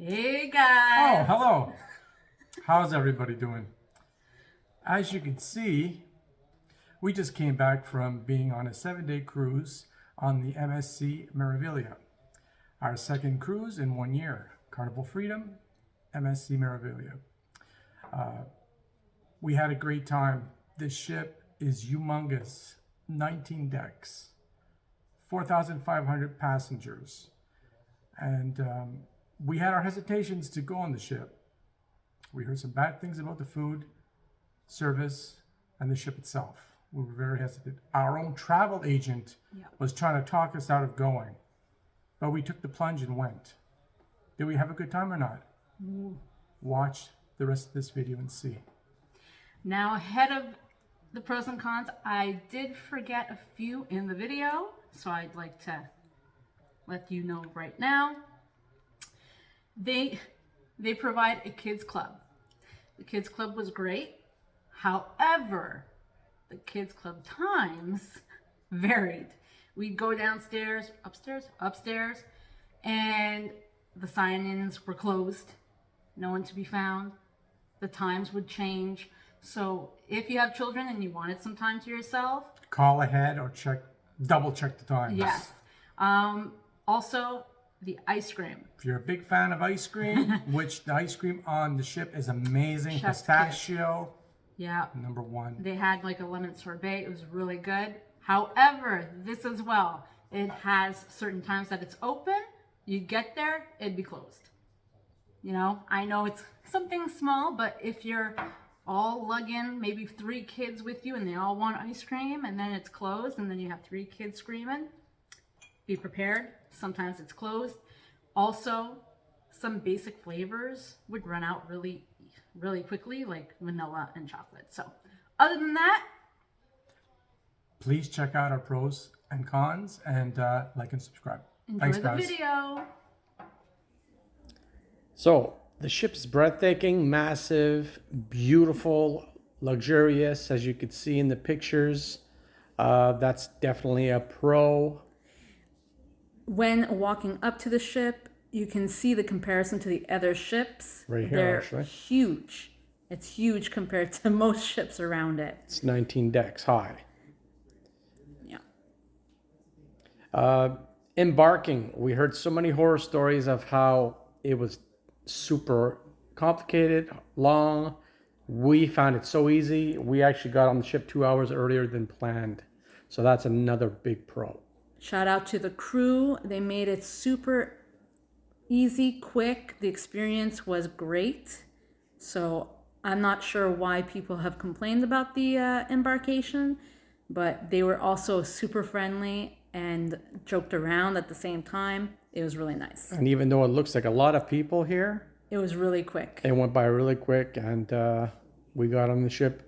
Hey Oh, guys! hello. How's everybody doing? As you can see, we just came back from being on a 7-day cruise on the MSC Meraviglia. Our second cruise in 1 year. Carnival Freedom, MSC Meraviglia. We had a great time. This ship is humongous. 19 decks, 4,500 passengers. And we had our hesitations to go on the ship. We heard some bad things about the food, service, and the ship itself. We were very hesitant. Our own travel agent was trying to talk us out of going, but we took the plunge and went. Did we have a good time or not? Watch the rest of this video and see. Now, ahead of the pros and cons, I did forget a few in the video, so I'd like to let you know right now. They provide a kids club. The kids club was great. However, the kids club times varied. We'd go downstairs, upstairs, and the sign-ins were closed. No one to be found. The times would change. So if you have children and you wanted some time to yourself, Call ahead or double check the times. yes. Also, the ice cream. If you're a big fan of ice cream, which the ice cream on the ship is amazing. Chef's Pistachio, Yeah. #1. They had like a lemon sorbet. It was really good. However, this as well, it has certain times that it's open. You get there, it'd be closed. You know, I know it's something small, but if you're all lugging maybe 3 kids with you and they all want ice cream and then it's closed and then you have 3 kids screaming, be prepared. Sometimes it's closed. Also, some basic flavors would run out really quickly, like vanilla and chocolate. So other than that, Please check out our pros and cons and like and subscribe. enjoy Thanks, the guys. video. So the ship's breathtaking, massive, beautiful, luxurious, as you could see in the pictures. That's definitely a pro. When walking up to the ship, you can see the comparison to the other ships. Right here, They're actually. huge. It's huge compared to most ships around it. It's 19 decks high. Yeah. Embarking, we heard so many horror stories of how it was super complicated, long. We found it so easy. We actually got on the ship 2 hours earlier than planned. So that's another big pro. Shout out to the crew. They made it super easy, quick. The experience was great. So I'm not sure why people have complained about the embarkation, but they were also super friendly and joked around at the same time. It was really nice. And even though it looks like a lot of people here, It was really quick. it went by really quick, and we got on the ship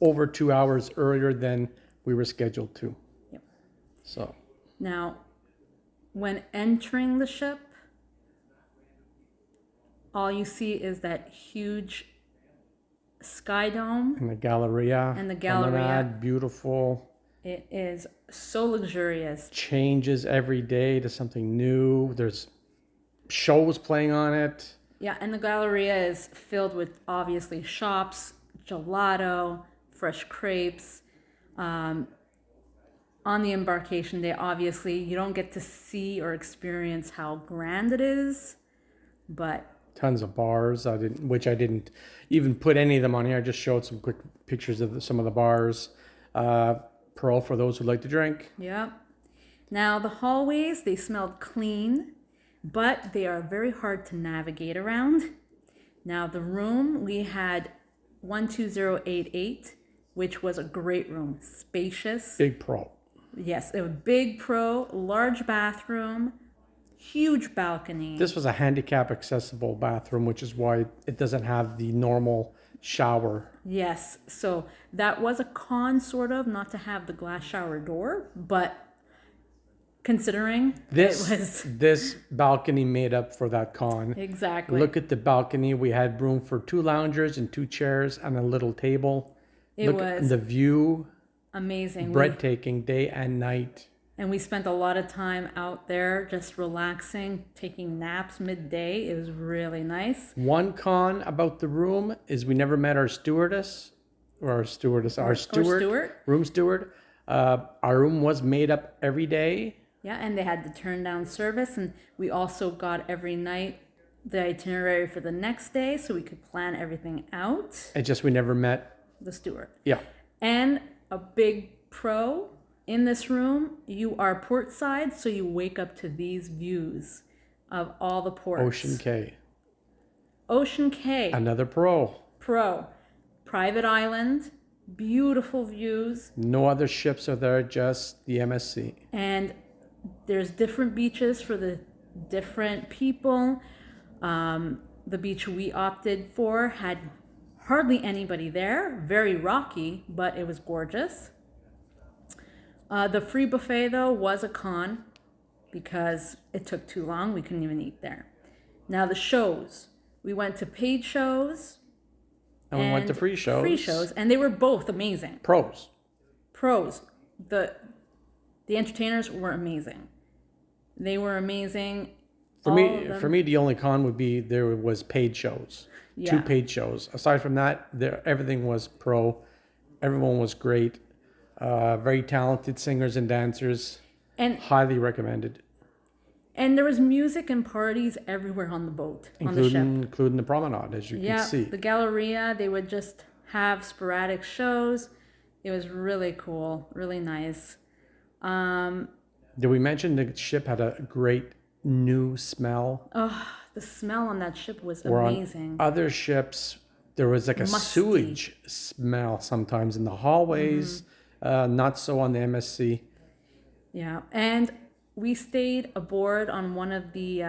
over 2 hours earlier than we were scheduled to. Yep. So Now, when entering the ship, all you see is that huge sky dome. and the Galleria. And the Galleria. promenade, beautiful. It is so luxurious. Changes every day to something new. There's shows playing on it. Yeah, and the Galleria is filled with obviously shops, gelato, fresh crepes. On the embarkation day, obviously, you don't get to see or experience how grand it is, but Tons of bars. I didn't even put any of them on here. I just showed some quick pictures of some of the bars. Pro for those who like to drink. yeah. Now, the hallways, they smelled clean, but they are very hard to navigate around. Now, the room, we had 12088, which was a great room. Spacious. Big pro. Yes, a big pro, large bathroom, huge balcony. This was a handicap accessible bathroom, which is why it doesn't have the normal shower. Yes, so that was a con, sort of, not to have the glass shower door, but considering This it was this balcony made up for that con. exactly. Look at the balcony. We had room for 2 loungers and 2 chairs and a little table. It Look was at the view. amazing. Breathtaking day and night. And we spent a lot of time out there just relaxing, taking naps midday. It was really nice. One con about the room is we never met our stewardess, our steward, room steward. Our room was made up every day. Yeah, and they had the turn down service, and we also got every night the itinerary for the next day so we could plan everything out. It's just we never met The steward. Yeah. And a big pro in this room, you are port side, so you wake up to these views of all the ports. Ocean K. Ocean K. Another pro. Private island, beautiful views. No other ships are there, just the MSC. And there's different beaches for the different people. The beach we opted for had hardly anybody there. Very rocky, but it was gorgeous. The free buffet, though, was a con because it took too long. We couldn't even eat there. Now, the shows. We went to paid shows. And we went to free shows. Free shows, and they were both amazing. Pros. The entertainers were amazing. They were amazing. For me, the only con would be there was paid shows. Yeah. 2 paid shows. Aside from that, everything was pro. Everyone was great. Very talented singers and dancers. And highly recommended. And there was music and parties everywhere on the boat, on the ship. Including the promenade, as you can see. The Galleria, they would just have sporadic shows. It was really cool, really nice. Did we mention the ship had a great new smell? Oh, the smell on that ship was Where amazing. On other ships, there was like a Musty. sewage smell sometimes in the hallways. Not so on the MSC. Yeah, and we stayed aboard on one of the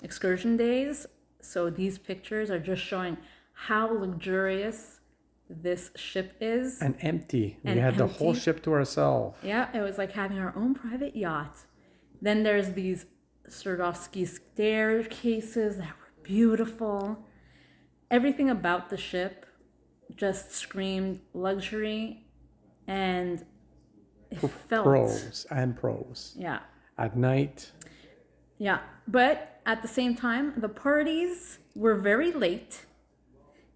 excursion days. So these pictures are just showing how luxurious this ship is. And empty. We And had the whole empty. ship to ourselves. Yeah, it was like having our own private yacht. Then there's these Swarovski staircases that were beautiful. Everything about the ship just screamed luxury, and it felt pros. Yeah. At night. Yeah, but at the same time, the parties were very late,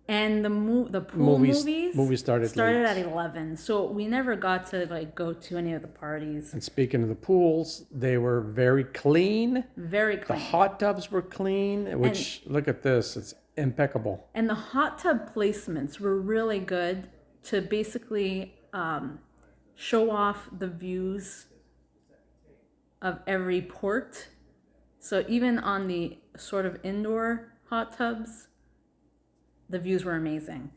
and the pool movies started late. at 11. So we never got to like go to any of the parties. And speaking of the pools, they were very clean. Very The clean. hot tubs were clean, which look at this, it's impeccable. And the hot tub placements were really good to basically show off the views of every port. So even on the sort of indoor hot tubs, the views were amazing.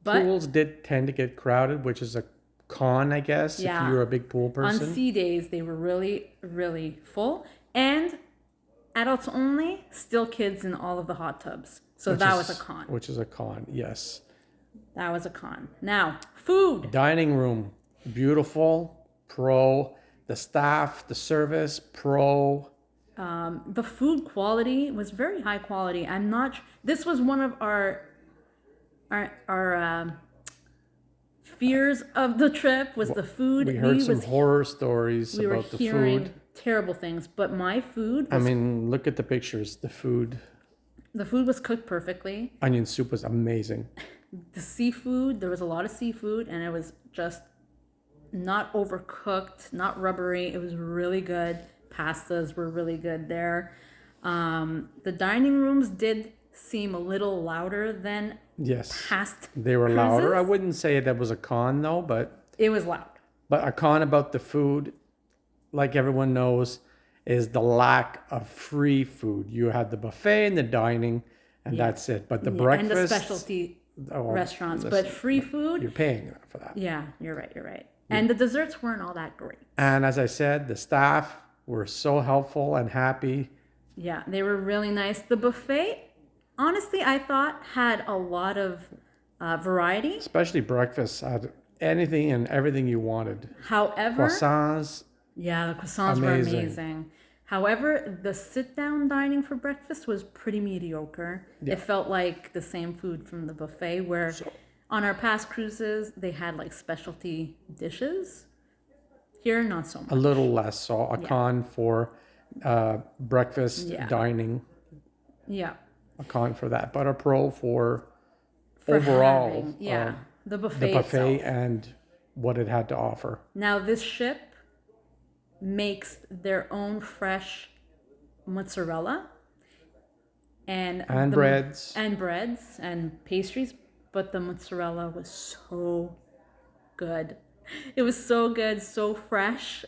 But Pools did tend to get crowded, which is a con, I guess, if you're a big pool person. on sea days, they were really, really full. And adults only, still kids in all of the hot tubs. So that was a con. Which is a con, yes. That was a con. Now, food. Dining room, beautiful, pro. The staff, the service, pro. The food quality was very high quality. I'm not. This was one of our fears of the trip was the food. We heard some horror stories about the food. Terrible things, but my food. I mean, look at the pictures. The food. The food was cooked perfectly. Onion soup was amazing. The seafood, there was a lot of seafood, and it was just not overcooked, not rubbery. It was really good. Pastas were really good there. The dining rooms did seem a little louder than past They were louder. cruises. I wouldn't say that was a con, though, but It was loud. a con about the food, like everyone knows, is the lack of free food. You had the buffet and the dining, and that's it. But the breakfast and the specialty restaurants, but free food. You're paying for that. Yeah, you're right. And the desserts weren't all that great. And as I said, the staff were so helpful and happy. Yeah, they were really nice. The buffet, honestly, I thought had a lot of variety. Especially breakfast had anything and everything you wanted. However, Croissants. yeah, the croissants were amazing. However, the sit-down dining for breakfast was pretty mediocre. Yeah. It felt like the same food from the buffet, where on our past cruises, they had like specialty dishes. Here, not so A much. little less. So a con for breakfast Yeah. dining, Yeah. a con for that, but a pro for For overall having, yeah, the buffet, the buffet itself. and what it had to offer. Now this ship makes their own fresh mozzarella and breads. and pastries, but the mozzarella was so good. It was so good, so fresh.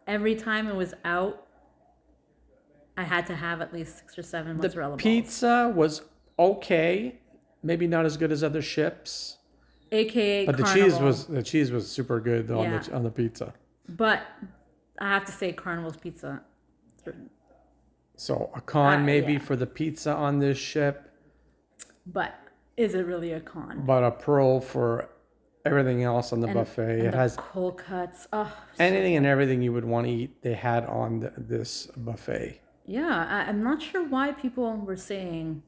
Every time it was out, I had to have at least 6 or 7 mozzarella balls. Pizza was okay, maybe not as good as other ships, AKA but Carnival. the cheese was super good on the pizza. But I have to say Carnival's pizza. So a con maybe yeah. for the pizza on this ship, But is it really a con? but a pro for everything else on the buffet. And It the has cold cuts. Oh, anything and everything you would want to eat. They had on this buffet. yeah. I'm not sure why people were saying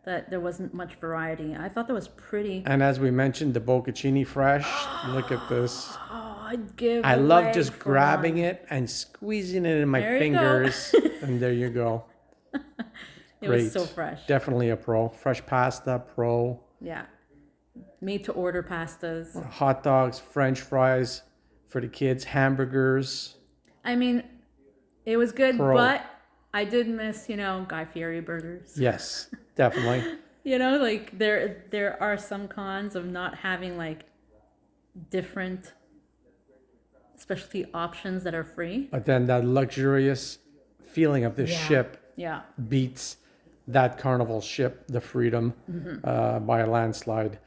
that there wasn't much variety. I thought that was pretty. And as we mentioned, the bocconcini fresh. Look at this. Oh, I'd give. I a love leg just for grabbing one. it and squeezing it in my There you go. fingers. And there you go. It Great. was so fresh. Definitely a pro. Fresh pasta, pro. Yeah. Made to order pastas. Hot dogs, French fries for the kids, hamburgers. I mean, it was good, Pro. but I did miss, Guy Fieri burgers. Yes, definitely. Like there are some cons of not having like different specialty options that are free. But then that luxurious feeling of this ship Yeah. beats that Carnival ship, the Freedom, by a landslide.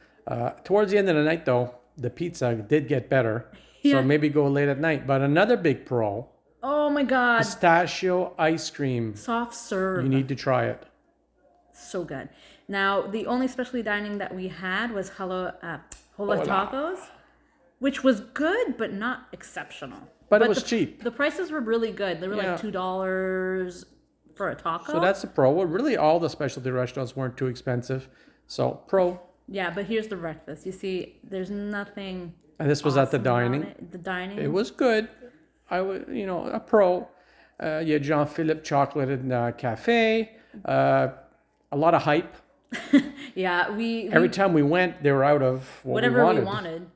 Towards the end of the night, though, the pizza did get better. Yeah. So maybe go late at night. But another big pro, Oh my God. pistachio ice cream. Soft serve. You need to try it. So good. Now, the only specialty dining that we had was Hola Tacos, which was good, but not exceptional. But it was cheap. The prices were really good. They were Yeah. like $2 for a taco. So that's a pro. Well, really, all the specialty restaurants weren't too expensive. So pro. Yeah, but here's the breakfast. You see, there's nothing. And this was at the awesome about dining. it. The dining. It was good. I would, a pro. You had Jean-Philippe chocolated cafe. A lot of hype. Yeah, we Every time we went, they were out of whatever we wanted. we wanted.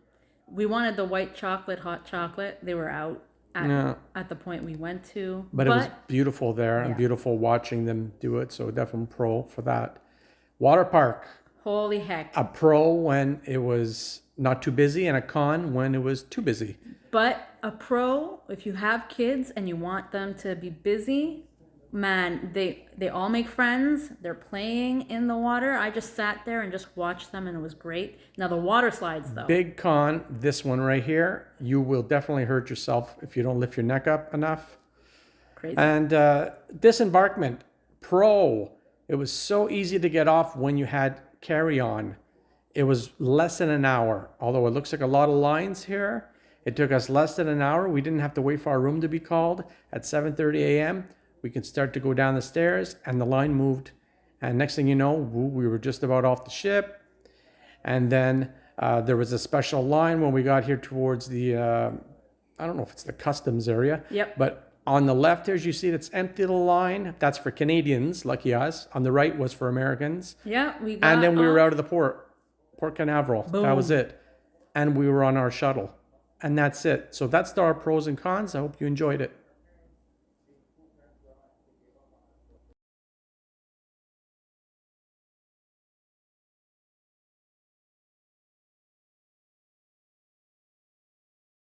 We wanted the white chocolate, hot chocolate. They were out at the point we went to. But it was beautiful there and beautiful watching them do it. So definitely pro for that. Water park. Holy heck. A pro when it was not too busy and a con when it was too busy. But a pro, if you have kids and you want them to be busy, man, they all make friends. They're playing in the water. I just sat there and just watched them and it was great. Now the water slides though. Big con, this one right here. You will definitely hurt yourself if you don't lift your neck up enough. Crazy. And disembarkment, pro. It was so easy to get off when you had carry-on. It was less than an hour. Although it looks like a lot of lines here, it took us less than an hour. We didn't have to wait for our room to be called. At 7:30 a.m., we could start to go down the stairs, and the line moved. And next thing you know, we were just about off the ship. And then there was a special line when we got here towards the, I don't know if it's the customs area. Yep. But on the left here, as you see, it's empty little line. That's for Canadians, lucky us. On the right was for Americans. Yeah, we got And then we were off. out of the Port Canaveral. That Boom. was it. And we were on our shuttle. And that's it. So that's our pros and cons. I hope you enjoyed it.